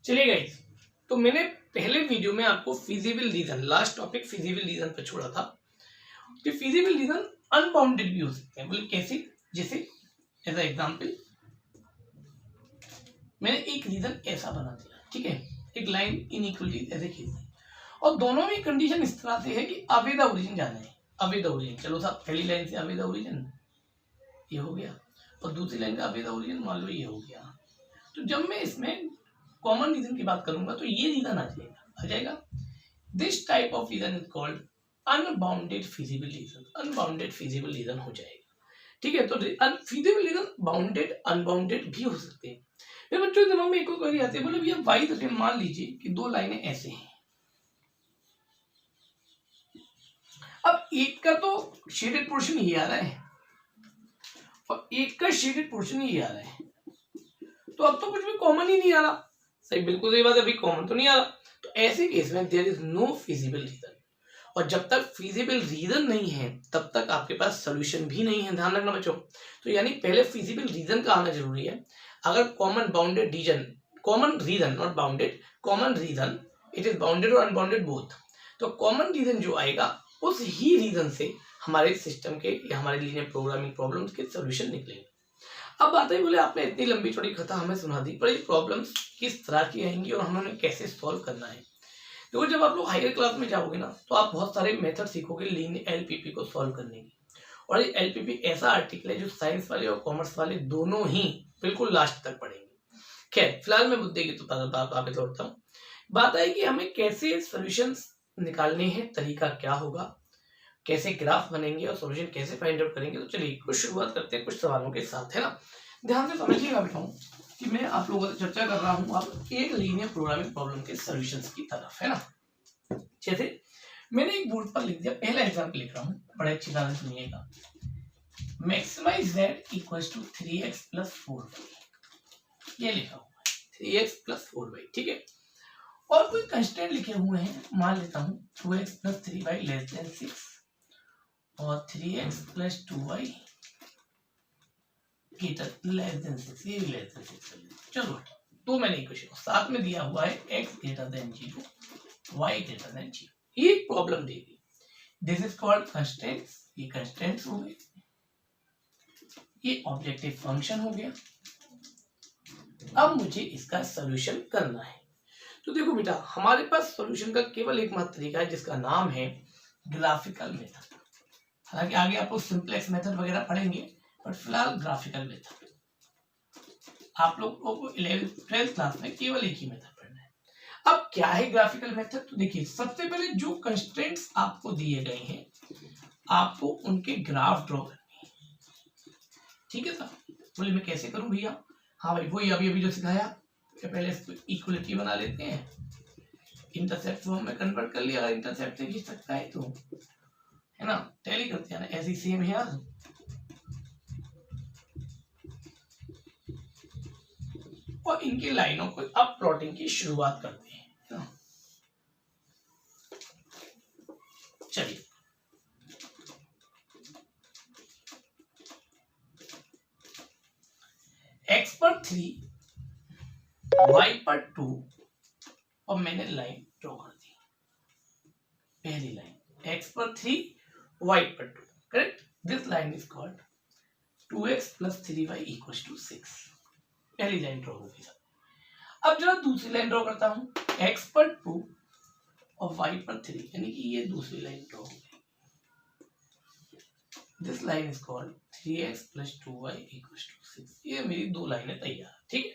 चलिए गाइस, तो मैंने पहले वीडियो में आपको feasible region, last topic feasible region पे छोड़ा था कि फिजिबल रीजन अनबाउंडेड भी हो सकते हैं। बोले कैसे? जैसे एज एग्जांपल मैंने एक रीजन ऐसा बना दिया, ठीक है, एक लाइन इनइक्वलिटी ऐसे खींच दी और दोनों में कंडीशन इस तरह से है कि अवे द ओरिजिन जाना है। अवे द ओरिजिन, चलो साहब पहली लाइन से अवे द ओरिजिन ये हो गया और दूसरी लाइन का अवे द ओरिजिन मान लो ये हो गया। तो जब मैं इसमें कॉमन रीजन की बात करूंगा तो ये रीजन आ जाएगा। This type of region is called unbounded feasible region. Unbounded feasible region हो जाएगा, ठीक है। तो फिजिबल रीजन बाउंडेड अनबाउंडेड भी हो सकते हैं। फिर बच्चों दिमाग में एक और क्वेरी आती है, बोले भैया वाई तो मान लीजिए कि दो लाइनें ऐसे हैं, अब एक का तो शेडेड पोर्शन ये आ रहा है और एक का शेडेड पोर्शन ये आ रहा है, तो अब तो कुछ भी कॉमन ही नहीं आ रहा। सही, बिल्कुल सही बात है, अभी कॉमन तो नहीं आ रहा। तो ऐसे केस में there is no feasible region, और जब तक फिजिबल रीजन नहीं है तब तक आपके पास सोल्यूशन भी नहीं है। ध्यान रखना बच्चों। तो यानी पहले फिजिबल रीजन का आना जरूरी है। अगर common bounded region, common region not bounded, common region it is bounded और अनबाउंडेड बोथ, तो कॉमन रीजन जो आएगा उस ही रीजन से हमारे सिस्टम के या हमारे लीनियर प्रोग्रामिंग प्रॉब्लम्स के सोल्यूशन निकलेंगे। अब बात है, बोले आपने इतनी लंबी चौड़ी कथा हमें सुना दी, पर ये प्रॉब्लम्स किस तरह की आएंगी और हमें उन्हें कैसे सॉल्व करना है। तो जब आप लोग हायर क्लास में जाओगे ना तो आप बहुत सारे मेथड सीखोगे लीनियर एलपीपी को सॉल्व करने की। और ये एलपीपी ऐसा आर्टिकल है जो साइंस वाले और कॉमर्स वाले दोनों ही बिल्कुल लास्ट तक पढ़ेंगे। खैर फिलहाल मैं मुद्दे की तो आगे दौड़ता हूँ। बात है कि हमें कैसे सॉल्यूशंस निकालने हैं, तरीका क्या होगा, कैसे ग्राफ बनेंगे और सॉल्यूशन कैसे फाइंड आउट करेंगे। तो चलिए कुछ शुरुआत करते हैं कुछ सवालों के साथ, है ना। ध्यान से समझिएगा बेटा कि मैं आप लोगों से चर्चा कर रहा हूं आप एक लीनियर प्रोग्रामिंग प्रॉब्लम के सॉल्यूशंस की तरफ, है ना। जैसे मैंने एक बोर्ड पर लिख दिया, पहला एग्जांपल लिख रहा हूं, बड़े अच्छी तरह से सुनिएगा। Maximise z equals to 3x + 4y, ये लिखा हुआ है 3x + 4y, ठीक है। और कोई कंस्टेंट लिखे हुए हैं, मान लेता हूं 2x + 3y < 6 और 3x + 2y <6, ये भी <6। चलो तो मैंने इक्वेशन साथ में दिया हुआ है x <0, y <0। ये प्रॉब्लम दी गई, दिस इज कॉल्ड कंस्टेंट्स। ये कंस्टेंट्स हो गए, ये ऑब्जेक्टिव फंक्शन हो गया। अब मुझे इसका सॉल्यूशन करना है। तो देखो बेटा, हमारे पास सॉल्यूशन का केवल एकमात्र तरीका है जिसका नाम है ग्राफिकल मेथड। हालांकि आगे आप लोग सिंप्लेक्स मेथड वगैरह पढ़ेंगे, पर फिलहाल ग्राफिकल मेथड। आप लोगों को 11th 12th क्लास में केवल एक ही मेथड पढ़ना है। अब क्या है ग्राफिकल मेथड? तो देखिए, सबसे पहले जो कंस्ट्रेंट्स आपको दिए गए हैं आपको उनके ग्राफ ड्रॉ करने हैं, ठीक है साहब। बोले मैं कैसे करूं भैया? हाँ भाई, वही अभी जो सिखाया कि पहले इसको इक्वलिटी बना लेते हैं, इंटरसेप्ट फॉर्म में कन्वर्ट कर लिया। अगर इंटरसेप्ट से खींच सकता है तो, है ना, टैली करते हैं ना, ऐसी सेम है यार। और इनकी लाइनों को अब प्लॉटिंग की शुरुआत करते हैं। चलिए, x पर 3, y पर 2 और मैंने लाइन ड्रॉ कर दी। पहली लाइन x पर 3, y पर 2, correct. This line is called 2x + 3y = 6। पहली लाइन ड्रॉ हो गई। अब जरा दूसरी लाइन ड्रॉ करता हूं, x पर 2 और y पर 3, यानी कि ये दूसरी लाइन ड्रॉ हो गई। This line is called 3x + 2y = 6। ये मेरी दो लाइनें तैयार, ठीक है।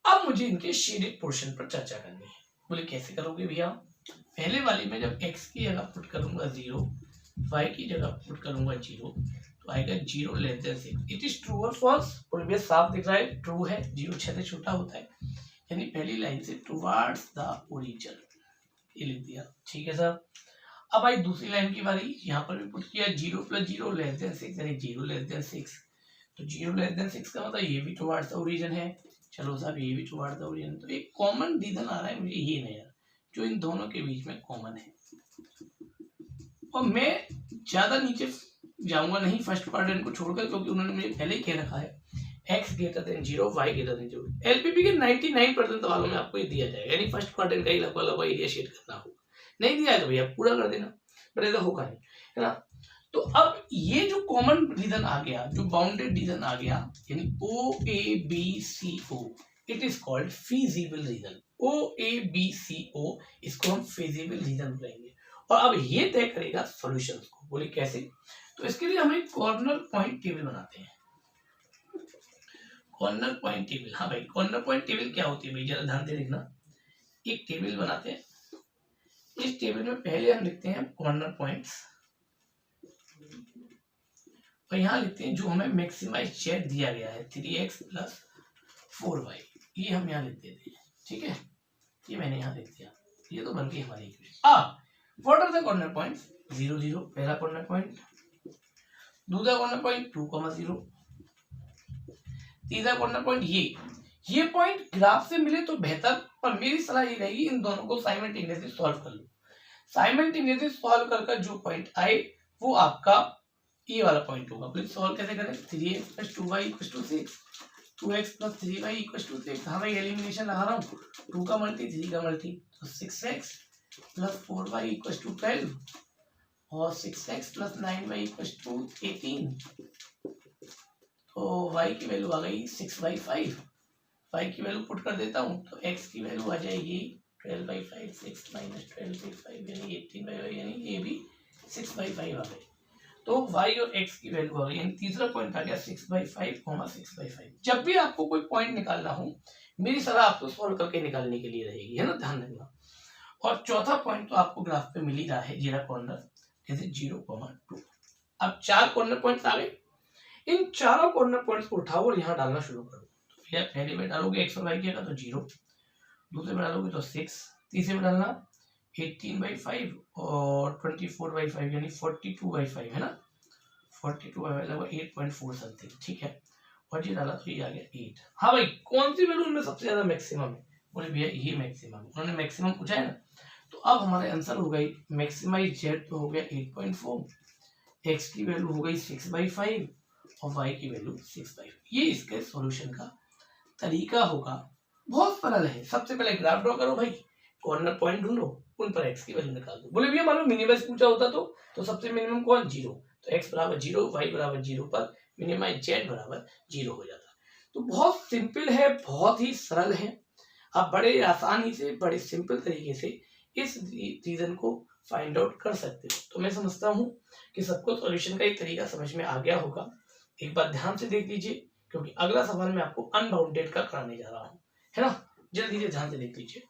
अब मुझे इनके शेडेड पोर्शन पर चर्चा करनी है। बोले कैसे करोगे भैया? पहले वाली में जब x की जगह पुट करूंगा 0, y की जगह पुट करूंगा 0, तो आएगा 0 < 6। इट इज ट्रू और फॉल्स? और भी साफ दिख रहा है, ट्रू है। 0 6 से छोटा होता है, यानी पहली लाइन से टुवर्ड्स द ओरिजिन, ये लिख दिया, ठीक है साहब। अब आई दूसरी लाइन की बारी, यहाँ पर भी पुट किया 0 + 0 < 6, यानी 0 < 6। तो 0 < 6 का मतलब ये भी टुवर्ड्स द ओरिजिन है। चलो साहब, ये भी टुवर्ड्स द ओरिजिन। तो एक कॉमन रीजन आ रहा है मुझे ये नया, जो इन दोनों के बीच में कॉमन है। और मैं ज्यादा नीचे जाऊंगा नहीं फर्स्ट क्वाड्रेंट को छोड़कर, क्योंकि उन्होंने मुझे पहले ही कह रखा है x greater than 0, y greater than 0। LPP के 99% सवालों में आपको ये दिया जाएगा, यानी फर्स्ट क्वाड्रेंट का ही लगभग लगभग एरिया शेड करना होगा। नहीं दिया है तो भैया पूरा कर देना, पर ऐसा होगा नहीं, है ना। तो अब ये जो कॉमन रीजन आ गया, जो बाउंडेड रीजन आ गया, यानी O A B C O, it is called feasible region. O A B C O, इसको हम फीजिबल रीजन बोलेंगे। और अब ये तय करेगा सॉल्यूशंस को। बोले कैसे? तो इसके लिए हम एक कॉर्नर पॉइंट टेबल बनाते हैं। कॉर्नर पॉइंट टेबल, हाँ भाई, कॉर्नर पॉइंट टेबल क्या होती है भाई, जरा ध्यान से देखना। एक टेबल बनाते हैं, इस टेबल में पहले हम लिखते हैं कॉर्नर पॉइंट्स, और यहाँ लिखते हैं जो हमें मैक्सिमाइज जेड दिया गया है 3x + 4y, ये हम यहाँ लिख देते हैं। ठीक है, ये मैंने यहाँ लिख दिया, ये तो बन गई हमारी equation. What are the corner points? 0 0 पहला कॉर्नर पॉइंट, दूसरा कॉर्नर पॉइंट 2, 0, तीसरा कॉर्नर पॉइंट ये पॉइंट ग्राफ से मिले तो बेहतर, पर मेरी सलाह ये रहेगी इन दोनों को साइमल्टेनियसली सॉल्व कर लो। साइमल्टेनियसली सॉल्व कर जो पॉइंट आए वो आपका ये वाला पॉइंट होगा। प्लीज सॉल्व कैसे करें? 3x + 2y = 6, 2x + 3y = 6। हाँ भाई, एलिमिनेशन लगा रहा हूँ, 2 का मल्टी 3 का मल्टी, तो 6x + 4y = 12, और 6x + 9y = 18। तो y की वैल्यू आ गई 6/5। y की वैल्यू पुट कर देता हूँ, तो x की वैल्यू आ जाएगी 12/5, 6 - 12/5 यानी 18/5, यानी ये भी 6/5 आ गई। तो y और x की वैल्यू आ गई, यानी तीसरा पॉइंट आ गया 6/5, 6/5। जब भी आपको कोई पॉइंट निकालना हो, मेरी सलाह आपको सॉल्व करके निकालने के लिए रहेगी, है ना, ध्यान रखना। और चौथा पॉइंट तो आपको ग्राफ पे मिल ही रहा है, जीरा कॉर्नर, जैसे 0, 2। अब 4 कॉर्नर पॉइंट्स आ गए, इन चारों कॉर्नर पॉइंट्स को उठाओ और यहाँ डालना शुरू करो। तो भैया पहले में डालोगे x और y किया तो 0, दूसरे में डालोगे तो 6, तीसरे में डालना 18/5 और 24/5 यानी 42/5, है ना, 42/5 लगभग 8.4 समथिंग। ठीक है, और ये डाला तो ये आ गया 8। हाँ भाई, कौन सी वैल्यू इनमें सबसे ज्यादा मैक्सिमम है? बोले भैया ये मैक्सिमम, उन्होंने मैक्सिमम पूछा है ना, तो अब हमारे आंसर हो गई मैक्सिमाइज जेड तो हो गया 8.4, x की वैल्यू हो गई 6/5 और y की वैल्यू 6/5। ये इसके सॉल्यूशन का तरीका होगा, बहुत सरल है। सबसे पहले ग्राफ ड्रॉ करो भाई, कॉर्नर पॉइंट ढूंढो, उन पर x की वैल्यू निकाल दो। बोले भैया मानो मिनिमाइज पूछा होता तो सबसे मिनिमम कौन? 0, तो x = 0, y = 0 पर मिनिमाइज z = 0 हो जाता। तो बहुत सिंपल है, बहुत ही सरल है। आप बड़े आसानी से, बड़े सिंपल तरीके से इस रीजन को फाइंड आउट कर सकते हो। तो मैं समझता हूँ कि सबको सॉल्यूशन का एक तरीका समझ में आ गया होगा। एक बार ध्यान से देख लीजिए, क्योंकि अगला सवाल मैं आपको अनबाउंडेड का कराने जा रहा हूँ, है ना। जल्दी से ध्यान से देख लीजिए।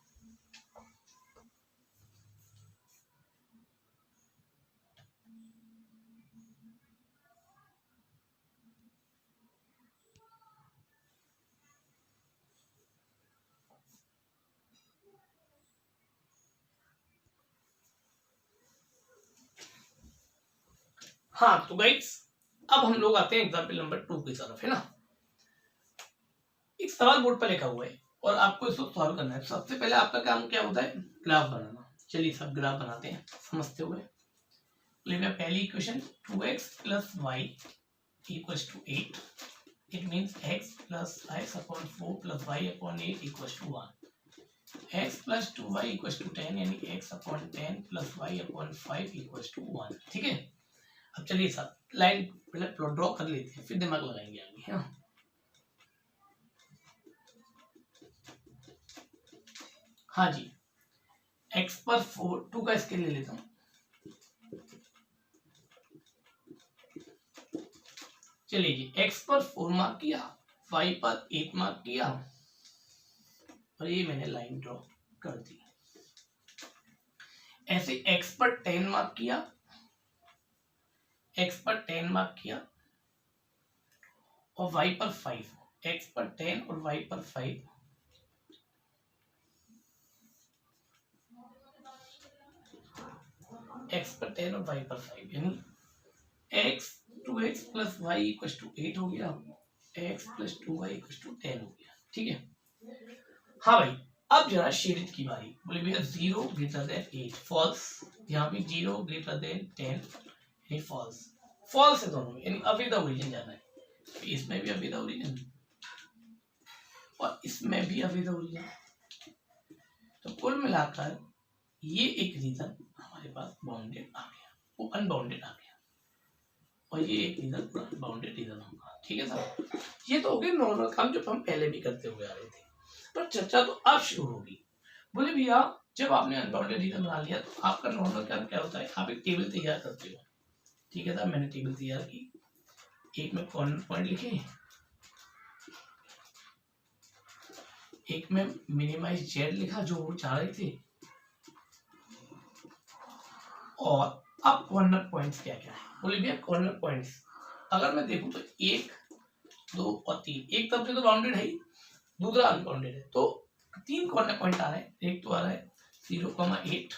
हाँ तो गाइस, अब हम लोग आते हैं एग्जाम्पल नंबर 2 की तरफ, है ना। एक सवाल बोर्ड पर लिखा हुआ है और आपको इसको सॉल्व करना है। सबसे पहले आपका काम क्या होता है? ग्राफ बनाना। चलिए सब ग्राफ बनाते हैं समझते हुए। पहली equation 2x + y = 8, it means x + x/4 + y/8 = 1, x + 2y = 10, यानी x/10 + y/5 = 1। ठीक है, अब चलिए सब लाइन पहले प्लॉट ड्रॉ कर लेते हैं, फिर दिमाग लगाएंगे आगे, है ना। हाँ जी, x पर 4, 2 का स्केल ले लेता हूँ। चलिए जी, x पर 4 मार्क किया, y पर 8 मार्क किया, और ये मैंने लाइन ड्रॉ कर दी। ऐसे x पर 10 मार्क किया, x पर 10 मार्क किया, और y पर 5, x पर 10 और y पर 5, x पर 10 और y पर 5, यानी x 2x + y = 8 हो गया, x + 2y = 10 हो गया। ठीक है, हाँ भाई, अब जरा शेडित की बारी। बोले भैया 0 > 8 फॉल्स, यहाँ भी 0 > 10 ये फॉल्स, फॉल्स है दोनों में, यानी अभी द ओरिजिन जाना है। इसमें भी अभी द ओरिजिन, और इसमें भी अवैध ओरिजिन। तो कुल मिलाकर ये एक रीजन हमारे पास बाउंडेड आ गया, वो अनबाउंडेड आ गया, और ये एक रीजन पूरा अनबाउंडेड रीजन होगा। ठीक है साहब, ये तो हो गए नॉर्मल काम जो हम पहले भी करते हुए आ रहे थे, पर चर्चा तो अब शुरू होगी। बोले भैया जब आपने अनबाउंडेड रीजन बना लिया तो आपका नॉर्मल काम क्या होता है, आप एक टेबल तैयार करते हो। ठीक है साहब, मैंने टेबल तैयार की, एक में कॉर्नर पॉइंट लिखे, एक में मिनिमाइज जेड लिखा जो वो चाह रहे थे, और अब कॉर्नर पॉइंट्स क्या क्या है। बोले भैया कॉर्नर पॉइंट्स अगर मैं देखूं तो 1, 2 और 3, एक तरफ से तो बाउंडेड है ही, दूसरा अनबाउंडेड है, तो 3 कॉर्नर पॉइंट आ रहे हैं। एक तो आ रहा है 0,8,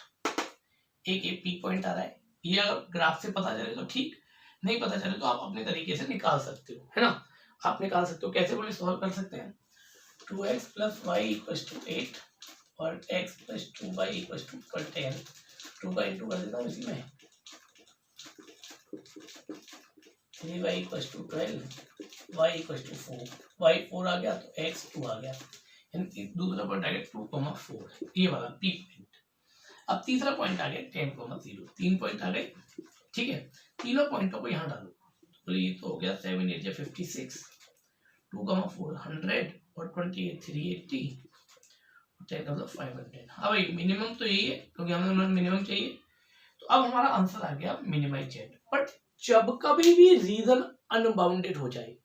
एक पी पॉइंट आ रहा है। ये अगर ग्राफ से पता चले तो ठीक, नहीं पता चले तो आप अपने तरीके से निकाल सकते हो, है ना। आप निकाल सकते हो, कैसे बोले सॉल्व कर सकते हैं। 2x + y = 8 और x + 2y = 10, 2 का इंटू कर देता हूँ इसी में, 3y = 12, y = 4, y 4 आ गया तो x 2 आ गया, दूसरा पॉइंट आ गया 2,4, ये वाला पी पॉइंट। अब तीसरा पॉइंट आ गया 10,0, 3 पॉइंट आ गए। ठीक है, तीनों पॉइंटों को यहाँ डालो, तो ये तो हो गया 7 8 56, 2,4 100 और 28 380, 10,500। हाँ भाई मिनिमम तो यही है क्योंकि हमें मिनिमम चाहिए, तो अब हमारा आंसर आ गया मिनिमाइज जेड। बट जब कभी भी रीजन अनबाउंडेड हो जाए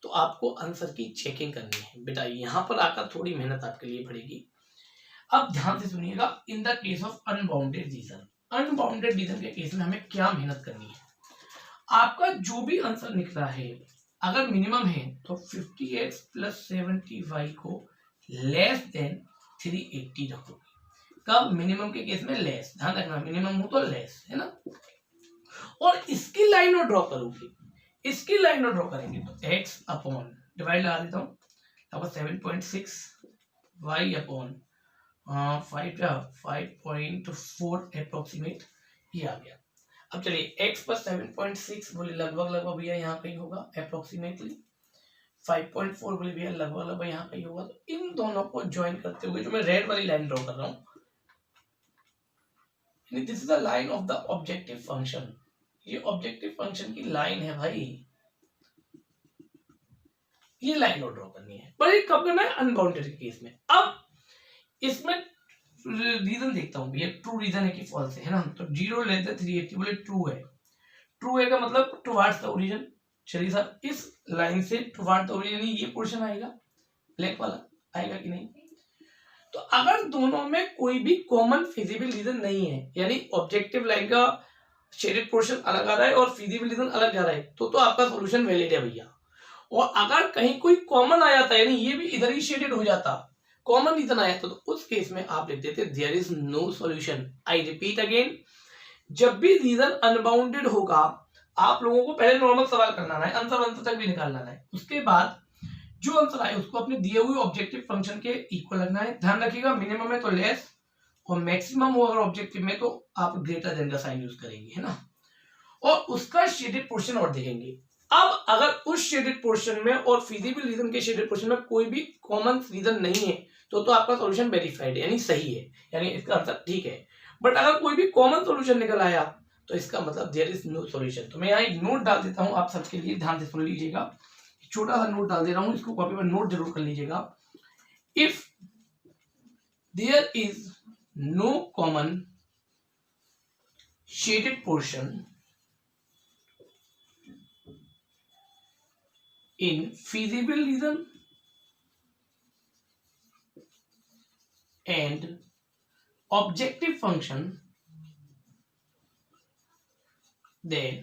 तो आपको आंसर की चेकिंग करनी है बेटा, यहाँ पर आकर थोड़ी मेहनत आपके लिए पड़ेगी। अब ध्यान से सुनिएगा, in the case of unbounded region, unbounded region के केस में हमें क्या मेहनत करनी है। आपका जो भी आंसर निकला है अगर मिनिमम है तो 50x + 70y को लेस देन 380 रखोगे। कब, मिनिमम के केस में लेस, ध्यान रखना मिनिमम हो तो लेस, है ना। और इसकी लाइन और ड्रॉ करोगे, इसकी लाइन और ड्रॉ करेंगे तो x अपॉन डिवाइड लगा देता हूँ, अब 7.6 y अपॉन 5.4 अप्रोक्सीमेट, ये आ गया। अब चलिए x पर 7.6 बोले लगभग भैया यहाँ कहीं होगा अप्रोक्सीमेटली, 5.4 बोले भैया लगभग यहाँ कहीं होगा। तो इन दोनों को ज्वाइन करते हुए जो मैं रेड वाली लाइन ड्रॉ कर रहा हूँ, this is the line of the objective function, ये ऑब्जेक्टिव फंक्शन की लाइन है भाई, ये लाइन ड्रॉ करनी है। पर ये कब करना है, अनबाउंडेड के केस में। अब इसमें रीजन देखता हूँ भैया, ट्रू रीजन है कि फॉल्स है ना। तो 0 लेस देन 380 बोले ट्रू है, ट्रू है का मतलब टुवर्ड्स द ओरिजिन। चलिए सर इस लाइन से टुवर्ड्स द ओरिजिन ये पोर्शन आएगा, ब्लैक वाला आएगा कि नहीं। तो अगर दोनों में कोई भी कॉमन फिजिबल रीजन नहीं है, यानी ऑब्जेक्टिव लाइन का शेडेड पोर्शन अलग आ रहा है और फिजिबल रीजन अलग जा रहा है, तो आपका सॉल्यूशन वैलिड है भैया। और अगर कहीं कोई कॉमन आ जाता है, यानी ये भी इधर ही शेडेड हो जाता, कॉमन रीजन आया तो उस केस में आप लिख देते there is no solution. I repeat again, जब भी रीजन अनबाउंडेड होगा आप लोगों को पहले नॉर्मल सवाल करना है, आंसर तक भी निकालना है, उसके बाद जो आंसर आए उसको अपने दिए हुए ऑब्जेक्टिव फंक्शन के इक्वल रखना है। ध्यान रखिएगा मिनिमम है तो लेस, और मैक्सिमम हो अगर ऑब्जेक्टिव में तो आप ग्रेटर देन का साइन यूज करेंगे, है ना। और उसका शेडेड पोर्शन और देखेंगे। अब अगर उस शेडेड पोर्शन में और फिजिबल रीजन के शेडेड पोर्शन में कोई भी कॉमन रीजन नहीं है तो आपका सॉल्यूशन वेरीफाइड है, यानी सही है, यानी इसका आंसर ठीक है। बट अगर कोई भी कॉमन सॉल्यूशन निकल आया तो इसका मतलब देयर इज नो सॉल्यूशन। तो मैं यहाँ एक नोट डाल देता हूं आप सबके लिए, ध्यान से सुन लीजिएगा, छोटा सा नोट डाल दे रहा हूं, इसको कॉपी पर नोट जरूर कर लीजिएगा। If there is no common shaded portion in feasible reason and objective function, then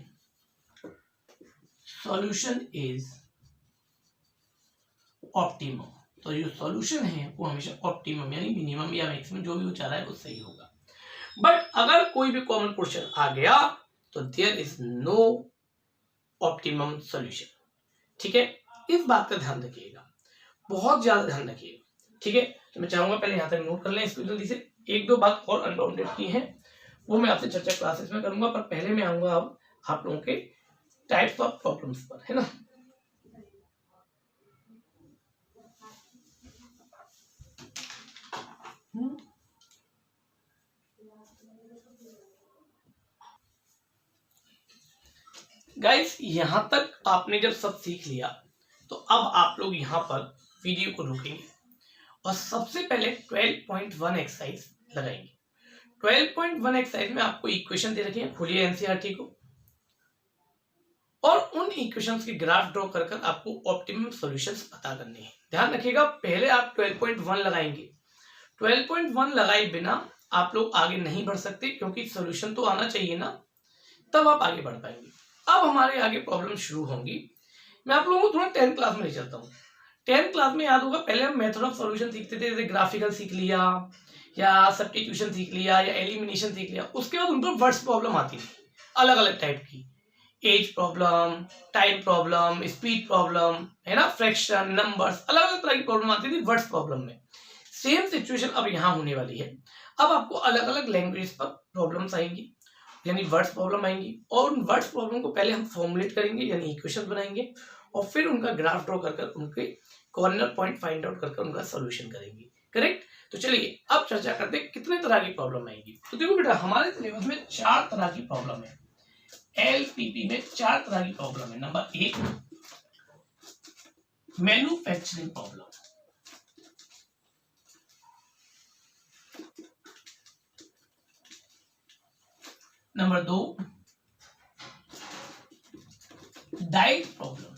solution is optimum। तो जो सॉल्यूशन है वो हमेशा ऑप्टिमम यानी मिनिमम या मैक्सिमम जो भी वो चाह रहा है वो सही होगा। बट अगर कोई भी कॉमन पोर्शन आ गया तो there is no optimum solution. ठीक है, इस बात का ध्यान रखिएगा, बहुत ज्यादा ध्यान रखिएगा। ठीक है, तो मैं चाहूंगा पहले यहाँ तक नोट कर लें इसको जल्दी से। एक दो बात और अनबाउंडेड की है वो मैं आपसे चर्चा क्लासेस में करूंगा, पर पहले मैं आऊंगा अब आप लोगों के टाइप्स ऑफ प्रॉब्लम्स पर, है ना। गाइस यहां तक आपने जब सब सीख लिया तो अब आप लोग यहां पर वीडियो को रोकेंगे और सबसे पहले 12.1 एक्सरसाइज लगाएंगे। 12.1 एक्सरसाइज में आपको इक्वेशन दे रखी है, खोलिए एनसीईआरटी को और उन इक्वेशंस के ग्राफ ड्रॉ कर कर आपको ऑप्टिमम सॉल्यूशंस पता करने हैं। ध्यान रखिएगा पहले आप 12.1 लगाएंगे। 12.1 लगाए बिना आप लोग आगे नहीं बढ़ सकते क्योंकि सॉल्यूशन तो आना चाहिए ना, तब आप आगे बढ़ पाएंगे। अब हमारे आगे प्रॉब्लम शुरू होंगी। मैं आप लोगों को थोड़ा 10th क्लास में ले चलता हूँ। 10th क्लास में याद होगा पहले हम मेथड ऑफ सॉल्यूशन सीखते थे, जैसे ग्राफिकल सीख लिया या सब्स्टिट्यूशन सीख लिया या एलिमिनेशन सीख लिया। उसके बाद उन पर वर्ड्स प्रॉब्लम आती थी अलग अलग टाइप की, age problem, time problem, speed problem, है ना, फ्रैक्शन, नंबर्स, अलग अलग तरह की प्रॉब्लम आती थी वर्ड्स प्रॉब्लम में। सेम सिचुएशन अब यहाँ होने वाली है। अब आपको अलग अलग लैंग्वेज पर प्रॉब्लम्स आएंगी यानी वर्ड्स प्रॉब्लम आएंगी और उन वर्ड्स प्रॉब्लम को पहले हम फॉर्मुलेट करेंगे यानी इक्वेशन बनाएंगे और फिर उनका ग्राफ ड्रॉ कर उनके कॉर्नर पॉइंट फाइंड आउट कर उनका सॉल्यूशन करेंगे। करेक्ट? तो चलिए अब चर्चा करते हैं कितने तरह की प्रॉब्लम आएंगी। तो देखो बेटा हमारे सिलेबस में 4 तरह की प्रॉब्लम है। एलपीपी में 4 तरह की प्रॉब्लम है। Number 1 manufacturing problem, number 2 diet problem,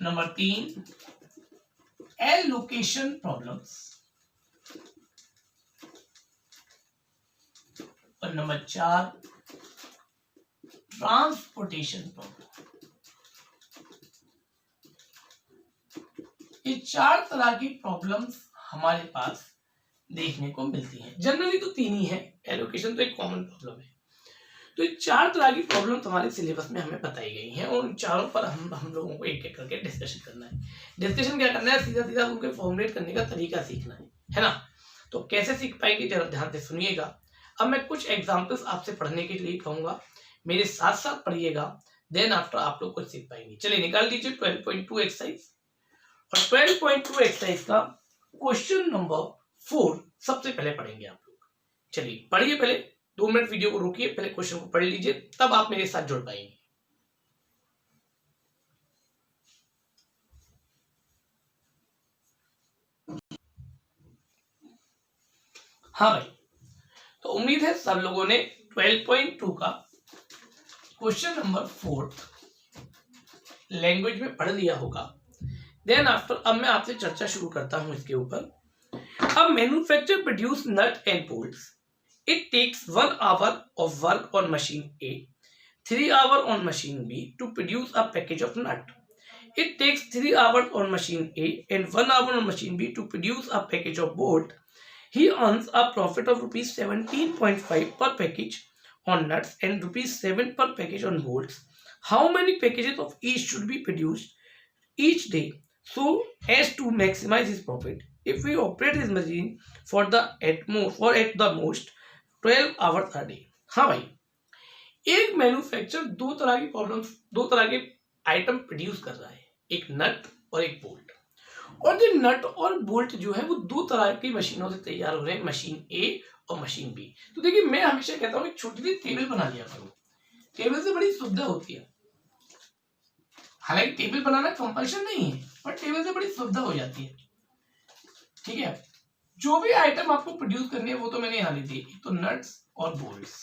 number 3 allocation problems और नंबर 4 ट्रांसपोर्टेशन प्रॉब्लम। ये 4 तरह की प्रॉब्लम्स हमारे पास देखने को मिलती हैं। जनरली तो 3 ही है, एलोकेशन तो एक कॉमन प्रॉब्लम है। तो ये 4 तरह की प्रॉब्लम हमारे सिलेबस में हमें बताई गई हैं और उन चारों पर हम लोगों को एक एक करके डिस्कशन करना है। डिस्कशन क्या करना है, सीधा सीधा उनके फॉर्मुलेट करने का तरीका सीखना है ना। तो कैसे सीख पाएंगे जरा ध्यान से सुनिएगा। अब मैं कुछ एग्जाम्पल्स आपसे पढ़ने के लिए कहूंगा, मेरे साथ साथ पढ़िएगा, देन आफ्टर आप लोग कुछ सीख पाएंगे। चलिए निकाल दीजिए 12.2 एक्सरसाइज और 12.2 एक्सरसाइज का क्वेश्चन नंबर 4 सबसे पहले पढ़ेंगे आप लोग। चलिए पढ़िए, पहले 2 मिनट वीडियो को रोकिए, पहले क्वेश्चन को पढ़ लीजिए, तब आप मेरे साथ जुड़ पाएंगे। हाँ भाई, तो उम्मीद है सब लोगों ने 12.2 का क्वेश्चन नंबर 4 लैंग्वेज में पढ़ लिया होगा। देन आफ्टर अब मैं आपसे चर्चा शुरू करता हूं इसके ऊपर। अब manufacture produce nut and bolts, it takes 1 hour of work on machine A, 3 hours on machine B to produce a package of nut. It takes 3 hours on machine A and 1 hour on machine B to produce a package of bolt. He earns a profit of rupees 17.5 per package on nuts and rupees 7 per package on bolts. How many packages of each should be produced each day so as to maximize his profit? If we operate his machine for at the most 12 hours a day. हाँ भाई, एक manufacture 2 तरह की problem, 2 तरह के item produce कर रहा है, एक नट और एक बोल्ट। और ये नट और बोल्ट जो है वो 2 तरह की मशीनों से तैयार हो रहे हैं, मशीन ए और मशीन बी। तो देखिए मैं हमेशा कहता हूँ एक छोटी सी टेबल बना लिया करो, टेबल से बड़ी सुविधा होती है। हालांकि टेबल बनाना कंपल्शन नहीं है पर टेबल से बड़ी सुविधा हो जाती है। ठीक है, जो भी आइटम आपको प्रोड्यूस करनी है वो तो मैंने यहां ली थी, तो नट्स और बोल्ट्स,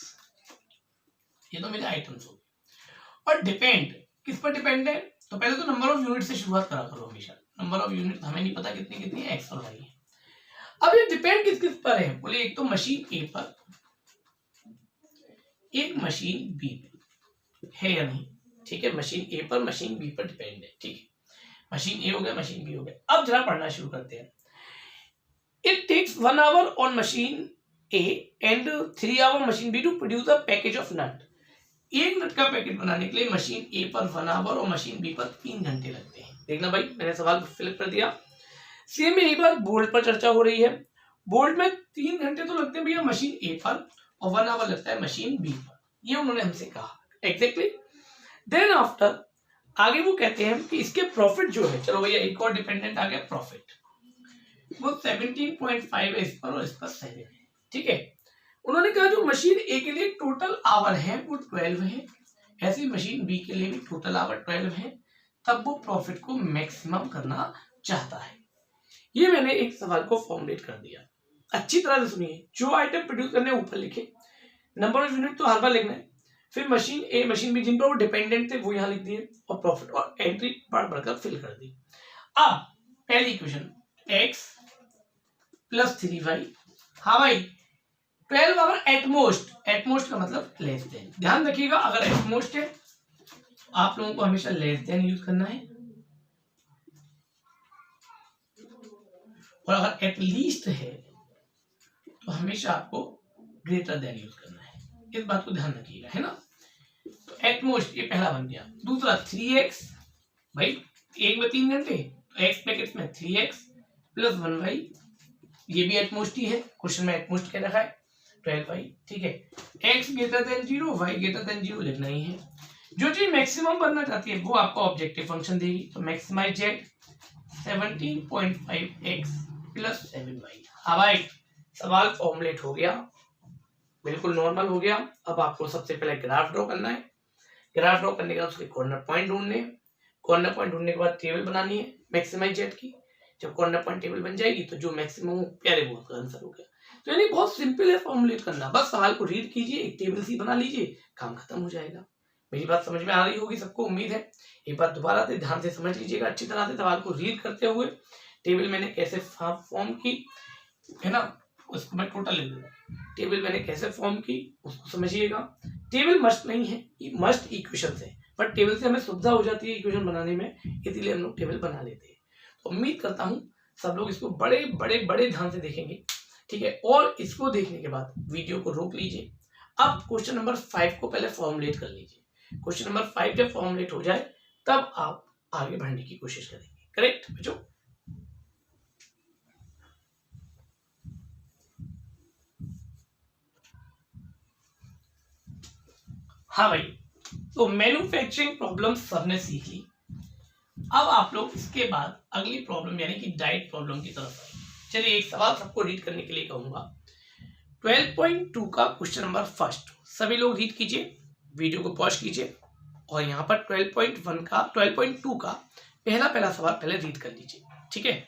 ये तो मेरे आइटम्स हो गए। और डिपेंड किस पर डिपेंड है, तो पहले तो नंबर ऑफ यूनिट से शुरुआत करा करो हमेशा। नंबर ऑफ यूनिट हमें नहीं पता कितनी कितनी है, एक्स और वाई है। अब ये डिपेंड किस किस पर है, बोले एक तो मशीन ए पर, एक मशीन बी पर है या नहीं। ठीक है, मशीन ए पर मशीन बी पर डिपेंड है। ठीक है, मशीन ए हो गया, मशीन बी हो गया। अब जरा पढ़ना शुरू करते हैं। It takes 1 hour on machine A and 3 hour machine B to produce a package of nut. एक नट का पैकेट बनाने के लिए मशीन ए पर 1 आवर और मशीन बी पर 3 घंटे लगते हैं। देखना भाई, मैंने सवाल फिलअप कर दिया। सेम यही बात बोल्ट पर चर्चा हो रही है। बोल्ट में 3 घंटे तो लगते हैं भैया मशीन ए पर और 1 आवर लगता है मशीन बी पर, ये उन्होंने हमसे कहा एग्जैक्टली। देन आफ्टर आगे वो कहते हैं कि इसके प्रॉफिट जो है, चलो भैया एक और डिपेंडेंट आ गया प्रॉफिट, वो 17.5 है इस पर और इस पर 7 है, ठीक है। उन्होंने कहा जो मशीन ए के लिए टोटल आवर है वो 12 है, ऐसी मशीन बी के लिए भी टोटल आवर 12 है, तब वो प्रॉफिट को मैक्सिमम करना चाहता है। ये मैंने एक सवाल को फॉर्मुलेट कर दिया, अच्छी तरह से सुनिए। जो आइटम प्रोड्यूस करने ऊपर लिखे, नंबर ऑफ यूनिट तो हर बार लिखना है, फिर मशीन ए मशीन बी जिन पर वो डिपेंडेंट थे वो यहाँ लिख दिए और प्रॉफिट और एंट्री बढ़ बढ़कर फिल कर दी। अब पहली इक्वेशन x प्लस 3y, हाँ भाई 12 आवर एटमोस्ट, एटमोस्ट का मतलब लेस देन, ध्यान रखिएगा अगर एटमोस्ट है आप लोगों को हमेशा लेस देन यूज करना है, और अगर एटलीस्ट है तो हमेशा आपको ग्रेटर देन यूज करना है, इस बात को ध्यान रखिएगा, है ना। तो एटमोस्ट ये पहला बन गया। दूसरा 3x, भाई 1 में 3 घंटे, तो x ब्रैकेट में 3x प्लस 1y, ये भी एटमोस्ट ही है, क्वेश्चन में एटमोस्ट क्या रखा है 12y, ठीक है। x greater than 0, y greater than 0 लिखना ही है। जो चीज मैक्सिमम बनना चाहती है वो आपको ऑब्जेक्टिव फंक्शन देगी, तो maximise z 17.5x plus 7y। हाँ भाई सवाल फॉर्मुलेट हो गया, बिल्कुल नॉर्मल हो गया। अब आपको सबसे पहले ग्राफ ड्रॉ करना है, ग्राफ ड्रॉ करने के बाद उसके कॉर्नर पॉइंट ढूंढने, कॉर्नर पॉइंट ढूंढने के बाद टेबल बनानी है मैक्सिमाइज जेड की। जब कॉर्नर पॉइंट टेबल बन जाएगी तो जो मैक्सिमम प्यारे वो उसका आंसर हो गया। तो यानी बहुत सिंपल है फॉर्मुलेट करना, बस सवाल को रीड कीजिए, एक टेबल सी बना लीजिए, काम खत्म हो जाएगा। मेरी बात समझ में आ रही होगी सबको, उम्मीद है। एक बार दोबारा से ध्यान से समझ लीजिएगा अच्छी तरह से, सवाल को रीड करते हुए टेबल मैंने कैसे फॉर्म की है ना, उसको मैं टोटल लिख दूंगा, टेबल मैंने कैसे फॉर्म की उसको समझिएगा। टेबल मस्ट नहीं है, मस्ट इक्वेशन है, पर टेबल से हमें सुविधा हो जाती है इक्वेशन बनाने में, इसीलिए हम लोग टेबल बना लेते हैं। तो उम्मीद करता हूँ सब लोग इसको बड़े बड़े बड़े ध्यान से देखेंगे, ठीक है। और इसको देखने के बाद वीडियो को रोक लीजिए। अब क्वेश्चन नंबर 5 को पहले फॉर्मुलेट कर लीजिए। क्वेश्चन नंबर 5 जब फॉर्मुलेट हो जाए तब आप आगे बढ़ने की कोशिश करेंगे। करेक्ट बच्चों? हाँ भाई, तो मैन्युफैक्चरिंग प्रॉब्लम सबने सीख ली। अब आप लोग इसके बाद अगली प्रॉब्लम यानी कि डाइट प्रॉब्लम की तरफ आए। चलिए एक सवाल सबको रीड करने के लिए कहूंगा, 12.2 का क्वेश्चन नंबर फर्स्ट। सभी लोग रीड कीजिए, वीडियो को पॉज कीजिए और यहाँ पर 12.1 का 12.2 का पहला सवाल पहले रीड कर लीजिए, ठीक है।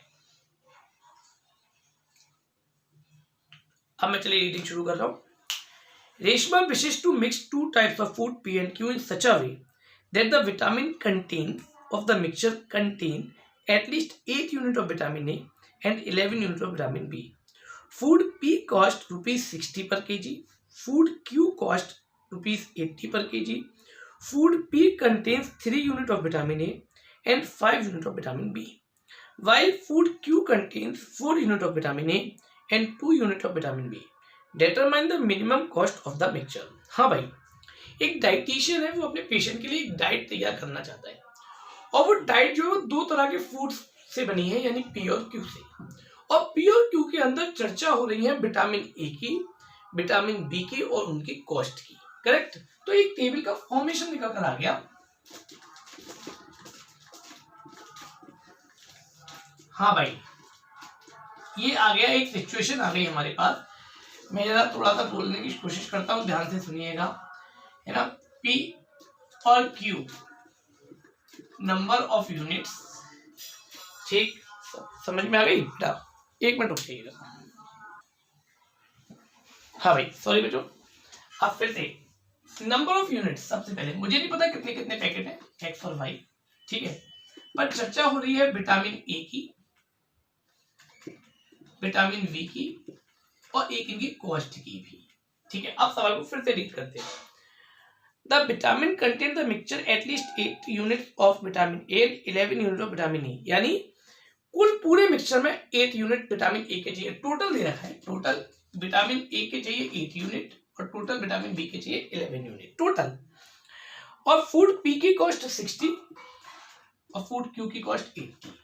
अब मैं चलिए रीडिंग शुरू कर रहा हूँ। Reshma wishes to mix two types of food P and Q in such a way that the vitamin content of the mixture contain at least 8 units of vitamin A and 11 units of vitamin B. Food P cost rupees 60 per kg. Food Q cost rupees 80 per kg. Food P contains 3 units of vitamin A and 5 units of vitamin B. While food Q contains 4 units of vitamin A and 2 units of vitamin B. Determine the minimum cost of the mixture. हाँ भाई, एक dietitian है, वो अपने patient के लिए एक diet तैयार करना चाहता है, और वो डाइट जो है वो 2 तरह के फूड्स से बनी है, यानी पी और क्यू से। और पी और क्यू के अंदर चर्चा हो रही है विटामिन ए की, विटामिन बी की और उनकी कॉस्ट की। करेक्ट? तो एक टेबल का फॉर्मेशन निकल कर आ गया। हाँ भाई, ये आ गया, एक सिचुएशन आ गई हमारे पास। मैं जरा थोड़ा सा बोलने की कोशिश करता हूं, ध्यान से सुनिएगा, है ना। P और Q नंबर ऑफ यूनिट्स, ठीक समझ में आ गई बेटा? 1 मिनट रुक जाइएगा। हाँ भाई सॉरी बच्चों, अब फिर से नंबर ऑफ यूनिट्स। सबसे पहले मुझे नहीं पता कितने कितने पैकेट है X और Y, ठीक है, पर चर्चा हो रही है विटामिन ए की, विटामिन बी की और एक इनकी कॉस्ट की भी, ठीक है। अब सवाल को फिर से रीड करते हैं। The vitamin contain the mixture at least 8 unit of vitamin A, 11 unit of vitamin E, यानी कुल पूरे मिक्सचर में 8 यूनिट विटामिन ए के चाहिए। टोटल दे रखा है, टोटल विटामिन ए के चाहिए 8 यूनिट और टोटल विटामिन बी के चाहिए 11 यूनिट टोटल। और फूड पी की कॉस्ट 60 और फूड क्यू की कॉस्ट 80,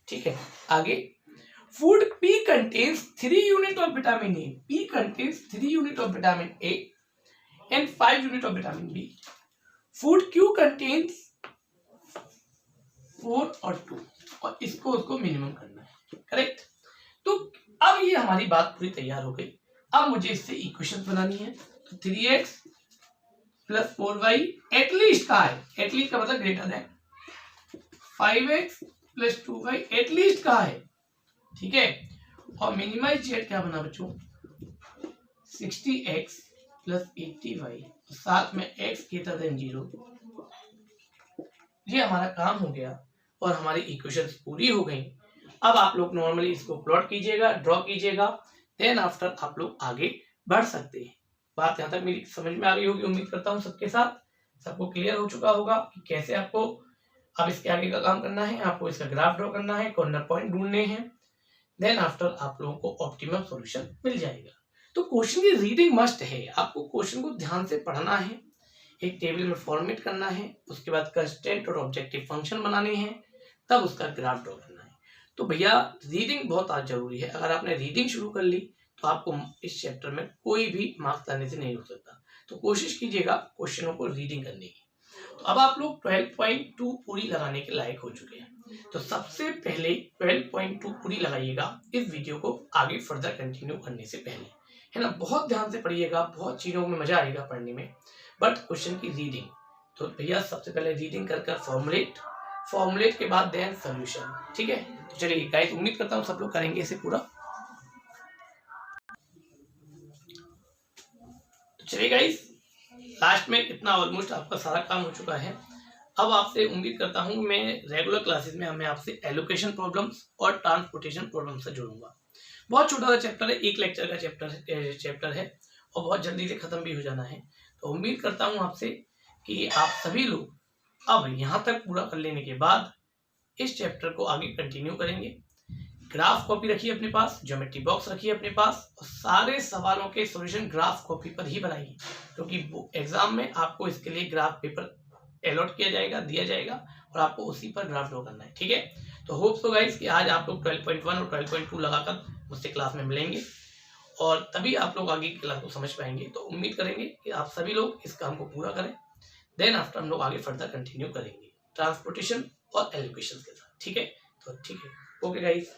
ठीक है। आगे Food P contains 3 units of vitamin A. P contains 3 units of vitamin A and 5 units of vitamin B. Food Q contains 4 और 2 और इसको उसको मिनिमम करना है, करेक्ट। तो अब ये हमारी बात पूरी तैयार हो गई। अब मुझे इससे इक्वेशन बनानी है। तो 3x प्लस 4y एटलीस्ट का है, एटलीस्ट का मतलब greater than 5x plus 2y at least का है, ठीक है। और मिनिमाइज जेड क्या बना बच्चों, 60x प्लस 80y साथ में x ग्रेटर देन 0। ये हमारा काम हो गया और हमारी इक्वेशंस पूरी हो गई। अब आप लोग नॉर्मली इसको प्लॉट कीजिएगा, ड्रॉ कीजिएगा, देन आफ्टर आप लोग आगे बढ़ सकते हैं। बात यहाँ तक मेरी समझ में आ गई होगी, उम्मीद करता हूँ सबके साथ सबको क्लियर हो चुका होगा कि कैसे आपको अब इसके आगे का काम करना है। आपको इसका ग्राफ ड्रॉ करना है, कॉर्नर पॉइंट ढूंढने हैं, देन आफ्टर आप लोगों को ऑप्टिमम सॉल्यूशन मिल जाएगा। तो क्वेश्चन की रीडिंग मस्ट है, आपको क्वेश्चन को ध्यान से पढ़ना है, एक टेबल में फॉर्मेट करना है, उसके बाद कंस्टेंट और ऑब्जेक्टिव फंक्शन बनाने हैं, तब उसका ग्राफ ड्रॉ करना है। तो भैया रीडिंग बहुत आज जरूरी है। अगर आपने रीडिंग शुरू कर ली तो आपको इस चैप्टर में कोई भी मार्क्स लाने से नहीं हो सकता। तो कोशिश कीजिएगा क्वेश्चनों को रीडिंग करने की। तो अब आप लोग 12.2 पूरी लगाने के लायक हो चुके हैं। तो सबसे पहले 12.2 पूरी लगाइएगा इस वीडियो को आगे फर्दर कंटिन्यू करने से पहले, है ना। बहुत ध्यान से पढ़िएगा, बहुत चीजों में मजा आएगा पढ़ने में, बट क्वेश्चन की रीडिंग। तो भैया सबसे पहले रीडिंग कर फॉर्मुलेट के बाद देन सॉल्यूशन, ठीक है। तो चलिए गाइस, उम्मीद करता हूँ सब लोग करेंगे इसे पूरा। तो चलिए गाइस, लास्ट में इतना ऑलमोस्ट आपका सारा काम हो चुका है। अब आपसे उम्मीद करता हूँ मैं रेगुलर क्लासेस में हमें आपसे एलोकेशन प्रॉब्लम्स और ट्रांसपोर्टेशन प्रॉब्लम से जोड़ूंगा। बहुत छोटा सा चैप्टर है, एक लेक्चर का चैप्टर है और बहुत जल्दी से खत्म भी हो जाना है। तो उम्मीद करता हूँ आपसे कि आप सभी लोग अब यहाँ तक पूरा कर लेने के बाद इस चैप्टर को आगे कंटिन्यू करेंगे। ग्राफ कॉपी रखिए अपने पास, ज्योमेट्री बॉक्स रखिए अपने पास और सारे सवालों के सॉल्यूशन ग्राफ कॉपी पर ही बनाइए, क्योंकि एग्जाम में आपको इसके लिए ग्राफ पेपर अलॉट किया जाएगा, दिया जाएगा और आपको उसी पर ग्राफ ड्रॉ करना है, ठीक है। तो होप सो गाइस कि आज आप लोग 12.1 और 12.2 लगाकर मुझसे क्लास में मिलेंगे और तभी आप लोग आगे की क्लास को समझ पाएंगे। तो उम्मीद करेंगे कि आप सभी लोग इस काम को पूरा करें, देन आफ्टर हम लोग आगे फर्दर कंटिन्यू करेंगे ट्रांसपोर्टेशन और एलोकेशन के साथ, ठीक है। तो ठीक है, ओके गाइस।